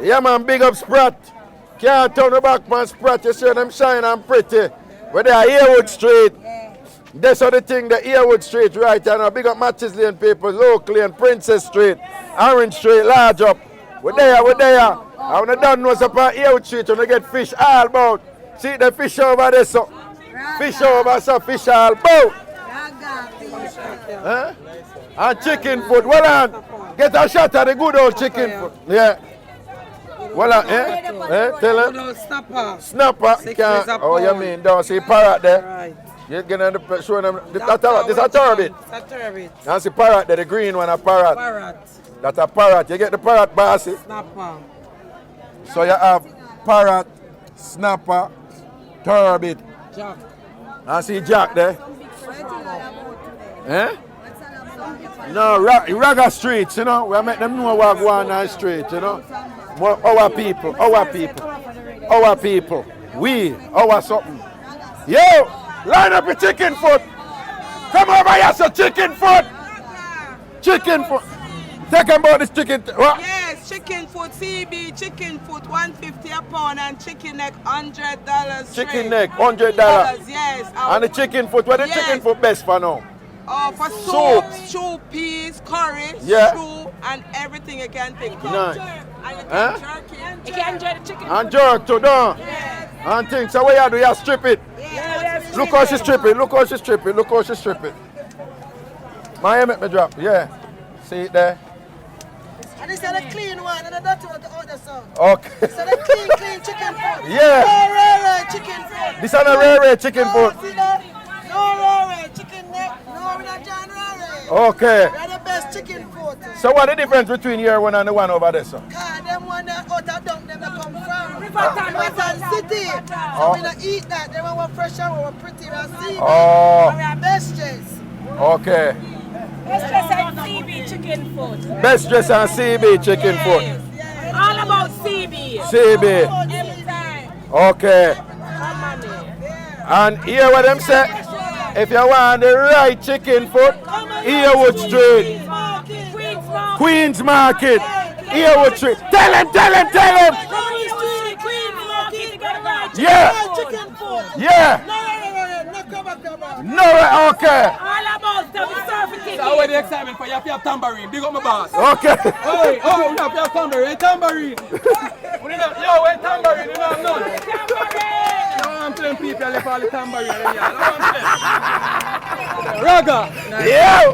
Yeah, man, big up Sprat. Can't turn the back, man, Sprat. You see them shine and pretty. Where they are Earwood Street. That's how the thing, the Earwood Street, right? And big up Matches Lane people, locally and Princess Street, Orange Street, large up. We're there, we're there. I want to done know upon Earwood Street when they get fish all about. See the fish over there, so. Fish over, so fish all about. Huh? And chicken food. Well on. Get a shot at the good old chicken food. Yeah. Well on, tell him. Snapper. Oh, you mean, don't see parrot there? Right. You're going to show them. This is a turbot. And see parrot there, the green one, a parrot. That's a parrot. You get the parrot, bossy. Snapper. So you have parrot, snapper, turbot. Jack. And see Jack there. Eh? No, Raga streets, you know. We make them know what go on the street, you know. Our people. We, our something. Yo, line up your chicken foot. Come over here, so chicken foot. Chicken foot. Take about this chicken. What? Yes, chicken foot, CB, chicken foot, $150 a pound, and chicken neck, $100. Chicken neck, $100. Yes. And the chicken foot, what the chicken foot best for now? For soup, stew, peas, curry, stew, and everything you can think of. Nice. And you can jerk it. You can enjoy the chicken. And jerk too, don't? Yes. And things, so what you do, you strip it. Yes. Look how she strip it, look how she strip it, look how she strip it. My make me drop, yeah. See it there? And this is the clean one, and the dirty one, the other side. Okay. This is the clean chicken foot. Yeah. Rare chicken foot. This is a rare chicken foot. No rare chicken neck, no with a John rare. Okay. They're the best chicken foot. So what the difference between your one and the one over there, sir? Because them one that out of dump, them that come from Riverton City. So we don't eat that. They want fresh and we pretty, we see. Oh. Best dress. Okay. Best dress and CB chicken food. Best dress and CB chicken food. All about CB. CB. Okay. And here what them say, if you want the right chicken foot, Earwood Street. Queen's Market. Earwood Street. Tell him. Yeah. Yeah. No, okay. All about the surfing. So where the excitement for you have to have tambourine. Big up my boss. Okay. We have to have tambourine. Tambourine. Yo, where tambourine? You know none. No, I'm telling people I left all the tambourine. Raga. Yeah.